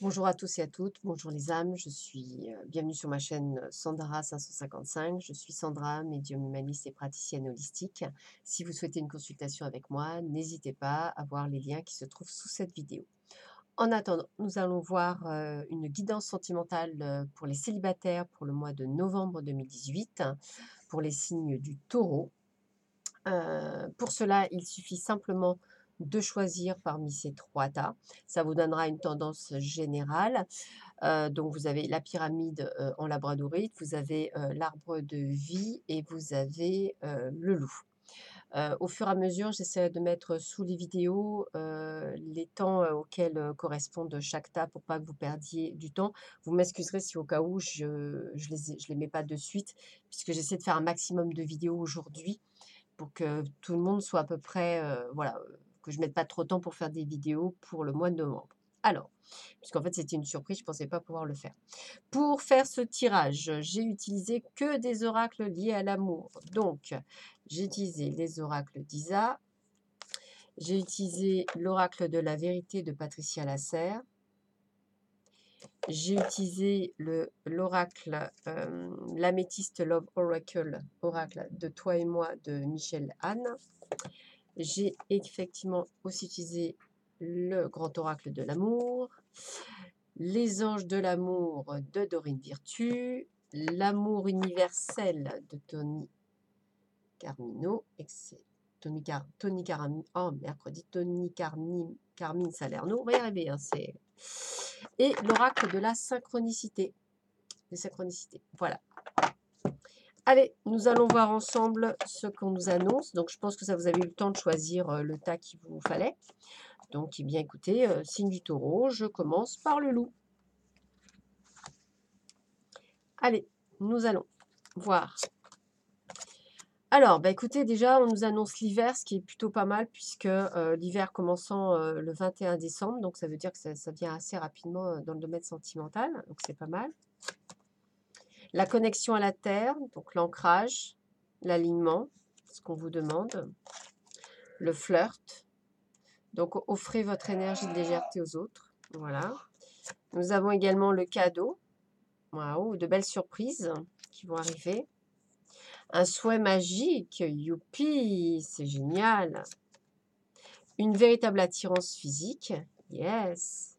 Bonjour à tous et à toutes, bonjour les âmes, bienvenue sur ma chaîne Sandra 555. Je suis Sandra, médium humaniste et praticienne holistique. Si vous souhaitez une consultation avec moi, n'hésitez pas à voir les liens qui se trouvent sous cette vidéo. En attendant, nous allons voir une guidance sentimentale pour les célibataires pour le mois de novembre 2018, pour les signes du taureau. Pour cela, il suffit simplement de choisir parmi ces 3 tas. Ça vous donnera une tendance générale. Donc vous avez la pyramide, en labradorite, vous avez, l'arbre de vie et vous avez, le loup. Au fur et à mesure, j'essaie de mettre sous les vidéos, les temps, auxquels, correspondent chaque tas pour pas que vous perdiez du temps. Vous m'excuserez si au cas où je les mets pas de suite, puisque j'essaie de faire un maximum de vidéos aujourd'hui pour que tout le monde soit à peu près, voilà, que je mette pas trop de temps pour faire des vidéos pour le mois de novembre. Alors, puisqu'en fait c'était une surprise, je ne pensais pas pouvoir le faire. Pour faire ce tirage, j'ai utilisé que des oracles liés à l'amour. Donc, j'ai utilisé les oracles d'Isa, j'ai utilisé l'oracle de la vérité de Patricia Lasserre, j'ai utilisé l'oracle, l'améthyste Love Oracle, oracle de toi et moi de Michel Anne. J'ai effectivement aussi utilisé le grand oracle de l'amour, les anges de l'amour de Dorine Virtue, l'amour universel de Tony Carmino, Tony Carmine, oh mercredi, Carmine Salerno, on va y arriver, hein, et l'oracle de la synchronicité, des synchronicités, voilà. Allez, nous allons voir ensemble ce qu'on nous annonce. Donc, je pense que ça vous avez eu le temps de choisir le tas qu'il vous fallait. Donc, eh bien, écoutez, signe du taureau, je commence par le loup. Allez, nous allons voir. Alors, bah, écoutez, déjà, on nous annonce l'hiver, ce qui est plutôt pas mal, puisque l'hiver commençant le 21 décembre, donc ça veut dire que ça vient assez rapidement dans le domaine sentimental, donc c'est pas mal. La connexion à la terre, donc l'ancrage, l'alignement, ce qu'on vous demande, le flirt. Donc, offrez votre énergie de légèreté aux autres. Voilà. Nous avons également le cadeau. Waouh, de belles surprises qui vont arriver. Un souhait magique. Youpi, c'est génial. Une véritable attirance physique. Yes.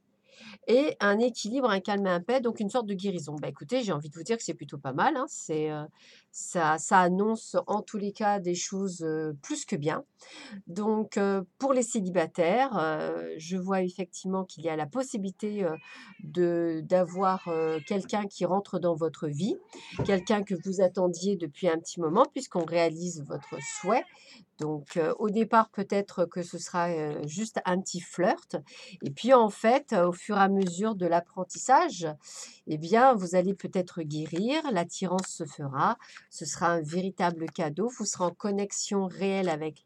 Et un équilibre, un calme et un paix, donc une sorte de guérison. Bah, écoutez, j'ai envie de vous dire que c'est plutôt pas mal, hein. Ça annonce en tous les cas des choses plus que bien. Donc, pour les célibataires, je vois effectivement qu'il y a la possibilité, d'avoir, quelqu'un qui rentre dans votre vie, quelqu'un que vous attendiez depuis un petit moment puisqu'on réalise votre souhait. Donc, au départ, peut-être que ce sera, juste un petit flirt et puis, en fait, au fur et à mesure de l'apprentissage, eh bien, vous allez peut-être guérir, l'attirance se fera, ce sera un véritable cadeau, vous serez en connexion réelle avec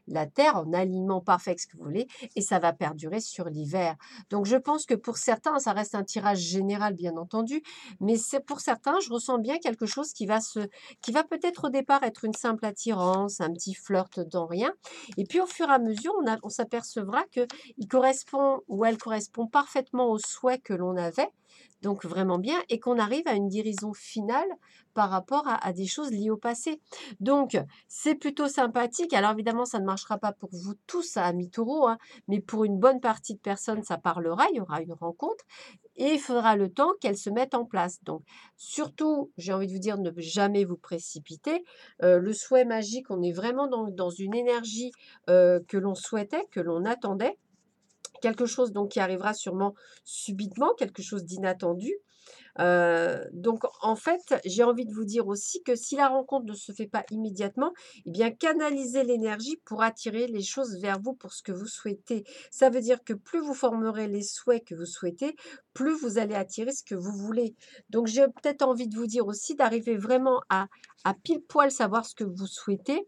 la terre, en alignement parfait avec ce que vous voulez et ça va perdurer sur l'hiver. Donc je pense que pour certains, ça reste un tirage général bien entendu, mais c'est pour certains, je ressens bien quelque chose qui va peut-être au départ être une simple attirance, un petit flirt dans rien et puis au fur et à mesure, on s'apercevra qu'il correspond ou elle correspond parfaitement au souhait que l'on avait, donc vraiment bien et qu'on arrive à une guérison finale par rapport à des choses liées au passé. Donc c'est plutôt sympathique. Alors évidemment, ça ne marchera pas pour vous tous, amis taureaux, hein, mais pour une bonne partie de personnes, ça parlera, il y aura une rencontre et il faudra le temps qu'elle se mette en place. Donc surtout, j'ai envie de vous dire, ne jamais vous précipiter. Le souhait magique, on est vraiment dans une énergie que l'on souhaitait, que l'on attendait. Quelque chose donc qui arrivera sûrement subitement, quelque chose d'inattendu. Donc en fait, j'ai envie de vous dire aussi que si la rencontre ne se fait pas immédiatement, eh bien canalisez l'énergie pour attirer les choses vers vous pour ce que vous souhaitez. Ça veut dire que plus vous formerez les souhaits que vous souhaitez, plus vous allez attirer ce que vous voulez. Donc j'ai peut-être envie de vous dire aussi d'arriver vraiment à pile poil savoir ce que vous souhaitez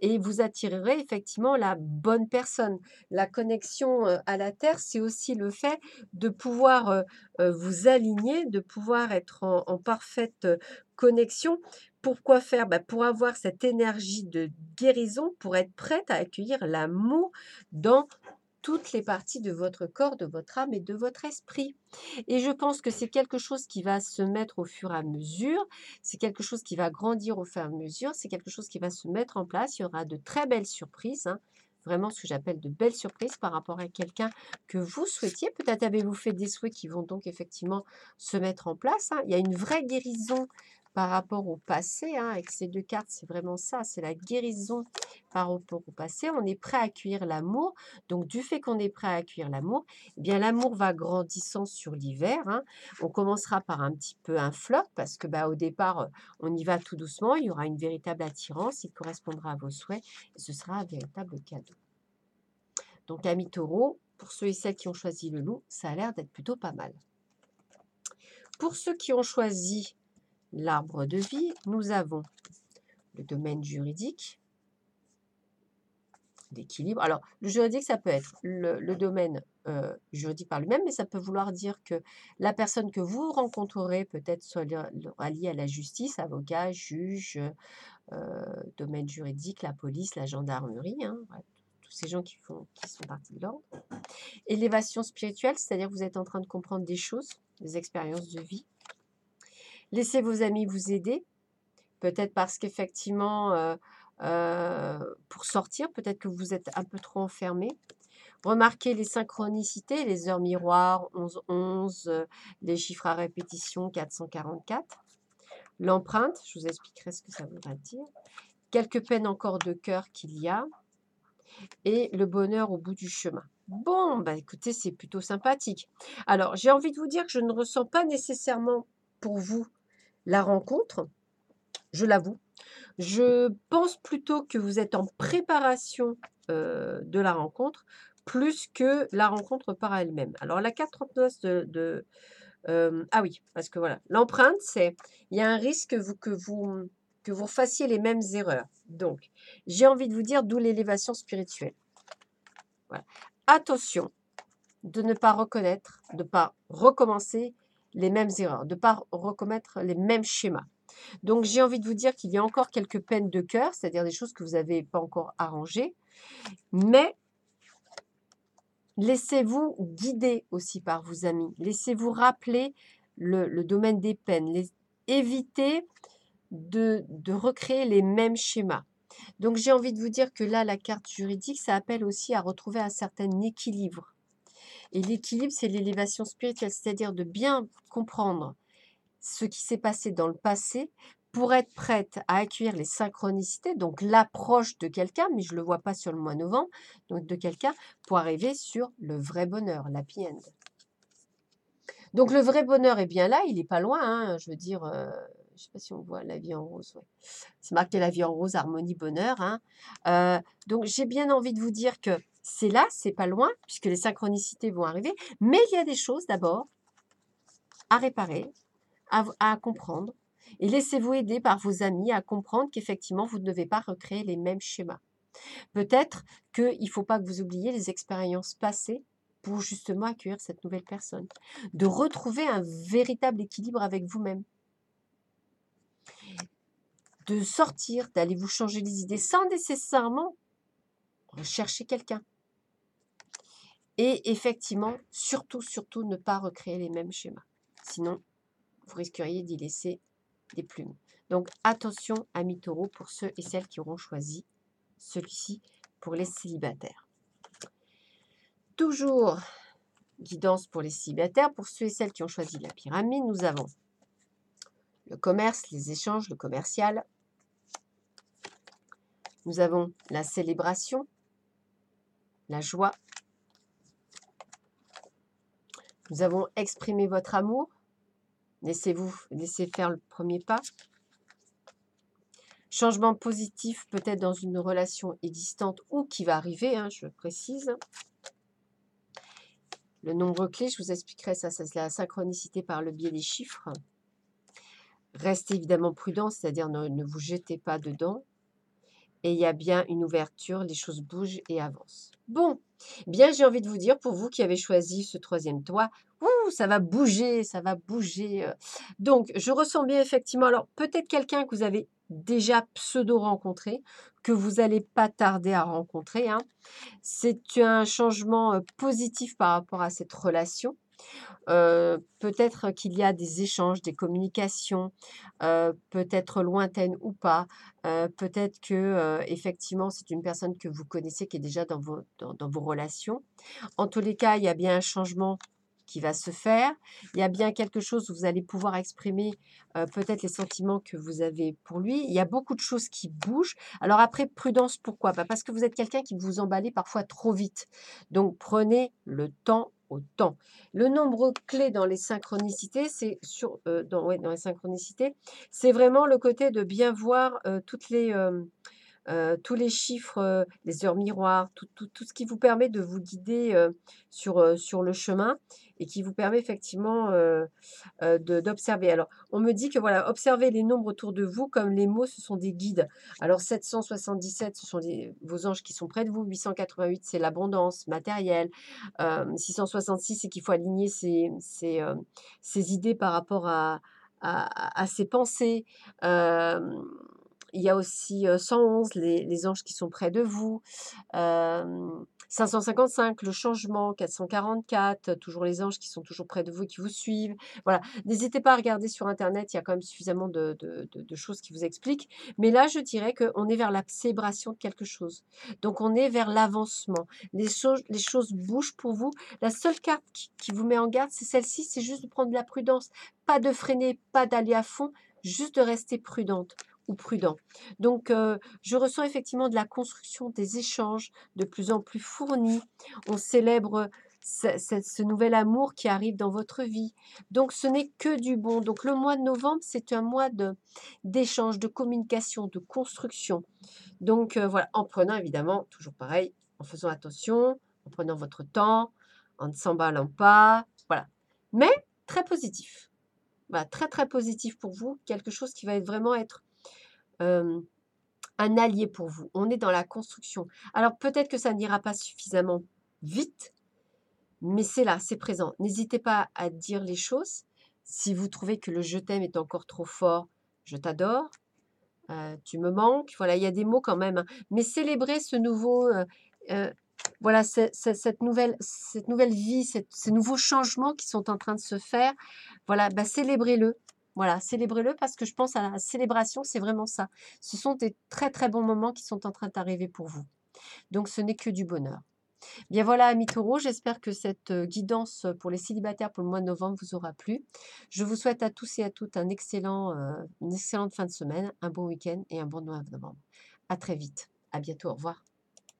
et vous attirerez effectivement la bonne personne. La connexion à la terre, c'est aussi le fait de pouvoir vous aligner, de pouvoir être en parfaite connexion. Pourquoi faire? Bah, pour avoir cette énergie de guérison, pour être prête à accueillir l'amour dans toutes les parties de votre corps, de votre âme et de votre esprit. Et je pense que c'est quelque chose qui va se mettre au fur et à mesure, c'est quelque chose qui va grandir au fur et à mesure, c'est quelque chose qui va se mettre en place. Il y aura de très belles surprises, hein, vraiment ce que j'appelle de belles surprises par rapport à quelqu'un que vous souhaitiez. Peut-être avez-vous fait des souhaits qui vont donc effectivement se mettre en place, hein. Il y a une vraie guérison par rapport au passé, hein, avec ces deux cartes, c'est vraiment ça, c'est la guérison par rapport au passé. On est prêt à accueillir l'amour. Donc, du fait qu'on est prêt à accueillir l'amour, eh bien l'amour va grandissant sur l'hiver, hein. On commencera par un petit peu un flirt parce que au départ, on y va tout doucement. Il y aura une véritable attirance, il correspondra à vos souhaits et ce sera un véritable cadeau. Donc, amis taureaux, pour ceux et celles qui ont choisi le loup, ça a l'air d'être plutôt pas mal. Pour ceux qui ont choisi l'arbre de vie, nous avons le domaine juridique, d'équilibre. Alors, le juridique, ça peut être le domaine juridique par lui-même, mais ça peut vouloir dire que la personne que vous rencontrerez peut-être soit liée à la justice, avocat, juge, domaine juridique, la police, la gendarmerie, hein, voilà, tous ces gens qui sont partie de l'ordre. Élévation spirituelle, c'est-à-dire que vous êtes en train de comprendre des choses, des expériences de vie. Laissez vos amis vous aider, peut-être parce qu'effectivement, pour sortir, peut-être que vous êtes un peu trop enfermé. Remarquez les synchronicités, les heures miroirs, 11-11, les chiffres à répétition, 444. L'empreinte, je vous expliquerai ce que ça voudra dire. Quelques peines encore de cœur qu'il y a. Et le bonheur au bout du chemin. Bon, écoutez, c'est plutôt sympathique. Alors, j'ai envie de vous dire que je ne ressens pas nécessairement pour vous la rencontre, je l'avoue. Je pense plutôt que vous êtes en préparation de la rencontre, plus que la rencontre par elle-même. Alors, la carte 39 ah oui, parce que voilà, l'empreinte, c'est, il y a un risque que vous fassiez les mêmes erreurs. Donc, j'ai envie de vous dire, d'où l'élévation spirituelle. Voilà. Attention de ne pas reconnaître, de ne pas recommencer les mêmes erreurs, de ne pas recommettre les mêmes schémas. Donc, j'ai envie de vous dire qu'il y a encore quelques peines de cœur, c'est-à-dire des choses que vous n'avez pas encore arrangées, mais laissez-vous guider aussi par vos amis. Laissez-vous rappeler le domaine des peines. Évitez de recréer les mêmes schémas. Donc, j'ai envie de vous dire que là, la carte juridique, ça appelle aussi à retrouver un certain équilibre. Et l'équilibre, c'est l'élévation spirituelle, c'est-à-dire de bien comprendre ce qui s'est passé dans le passé pour être prête à accueillir les synchronicités, donc l'approche de quelqu'un, mais je ne le vois pas sur le mois de novembre, donc de quelqu'un pour arriver sur le vrai bonheur, l'happy end. Donc le vrai bonheur est bien là, il n'est pas loin, hein, je veux dire, je ne sais pas si on voit la vie en rose, ouais. C'est marqué la vie en rose, harmonie, bonheur, hein. Donc j'ai bien envie de vous dire que c'est là, c'est pas loin, puisque les synchronicités vont arriver, mais il y a des choses d'abord à réparer, à comprendre, et laissez-vous aider par vos amis à comprendre qu'effectivement, vous ne devez pas recréer les mêmes schémas. Peut-être qu'il ne faut pas que vous oubliez les expériences passées pour justement accueillir cette nouvelle personne. De retrouver un véritable équilibre avec vous-même. De sortir, d'aller vous changer les idées sans nécessairement rechercher quelqu'un. Et effectivement, surtout, surtout, ne pas recréer les mêmes schémas. Sinon, vous risqueriez d'y laisser des plumes. Donc, attention, amis taureaux, pour ceux et celles qui auront choisi celui-ci pour les célibataires. Toujours guidance pour les célibataires. Pour ceux et celles qui ont choisi la pyramide, nous avons le commerce, les échanges, le commercial. Nous avons la célébration, la joie. Nous avons exprimé votre amour. Laissez faire le premier pas. Changement positif peut-être dans une relation existante ou qui va arriver, hein, je précise. Le nombre clé, je vous expliquerai ça, c'est la synchronicité par le biais des chiffres. Restez évidemment prudent, c'est-à-dire ne vous jetez pas dedans. Et il y a bien une ouverture, les choses bougent et avancent. Bon, bien j'ai envie de vous dire, pour vous qui avez choisi ce troisième toit, ça va bouger, ça va bouger. Donc, je ressens bien effectivement, alors peut-être quelqu'un que vous avez déjà pseudo-rencontrés, que vous allez pas tarder à rencontrer, hein. C'est un changement, positif par rapport à cette relation. Peut-être qu'il y a des échanges, des communications, peut-être lointaines ou pas. Peut-être que, effectivement, c'est une personne que vous connaissez qui est déjà dans vos relations. En tous les cas, il y a bien un changement qui va se faire. Il y a bien quelque chose où vous allez pouvoir exprimer, peut-être les sentiments que vous avez pour lui. Il y a beaucoup de choses qui bougent. Alors après, prudence, pourquoi? Bah, parce que vous êtes quelqu'un qui vous emballez parfois trop vite. Donc prenez le temps au temps. Le nombre clé dans les synchronicités, c'est dans les synchronicités, c'est vraiment le côté de bien voir, tous les chiffres, les heures miroirs, tout ce qui vous permet de vous guider, sur le chemin et qui vous permet effectivement, d'observer. Alors, on me dit que voilà, observez les nombres autour de vous comme les mots, ce sont des guides. Alors 777, ce sont vos anges qui sont près de vous. 888, c'est l'abondance matérielle. 666, c'est qu'il faut aligner ses idées par rapport à ses pensées. Hem Il y a aussi, 111, les anges qui sont près de vous. 555, le changement. 444, toujours les anges qui sont toujours près de vous et qui vous suivent. Voilà, n'hésitez pas à regarder sur internet, il y a quand même suffisamment de choses qui vous expliquent. Mais là, je dirais qu'on est vers la célébration de quelque chose. Donc on est vers l'avancement. Les choses bougent pour vous. La seule carte qui vous met en garde, c'est celle-ci, c'est juste de prendre de la prudence. Pas de freiner, pas d'aller à fond, juste de rester prudente ou prudent. Donc, je ressens effectivement de la construction, des échanges de plus en plus fournis. On célèbre ce nouvel amour qui arrive dans votre vie. Donc, ce n'est que du bon. Donc, le mois de novembre, c'est un mois d'échange, de communication, de construction. Donc, voilà, en prenant évidemment, toujours pareil, en faisant attention, en prenant votre temps, en ne s'emballant pas. Voilà. Mais très positif. Voilà, très, très positif pour vous. Quelque chose qui va vraiment être euh, un allié pour vous. On est dans la construction. Alors peut-être que ça n'ira pas suffisamment vite, mais c'est là, c'est présent. N'hésitez pas à dire les choses. Si vous trouvez que le je t'aime est encore trop fort, je t'adore, tu me manques. Voilà, il y a des mots quand même, hein. Mais célébrez ce nouveau, euh, voilà, cette nouvelle vie, ces nouveaux changements qui sont en train de se faire. Voilà, bah, célébrez-le. Voilà, célébrez-le parce que je pense à la célébration, c'est vraiment ça. Ce sont des très très bons moments qui sont en train d'arriver pour vous. Donc ce n'est que du bonheur. Bien voilà, amis taureaux, j'espère que cette guidance pour les célibataires pour le mois de novembre vous aura plu. Je vous souhaite à tous et à toutes une excellente fin de semaine, un bon week-end et un bon mois de novembre. À très vite. À bientôt. Au revoir.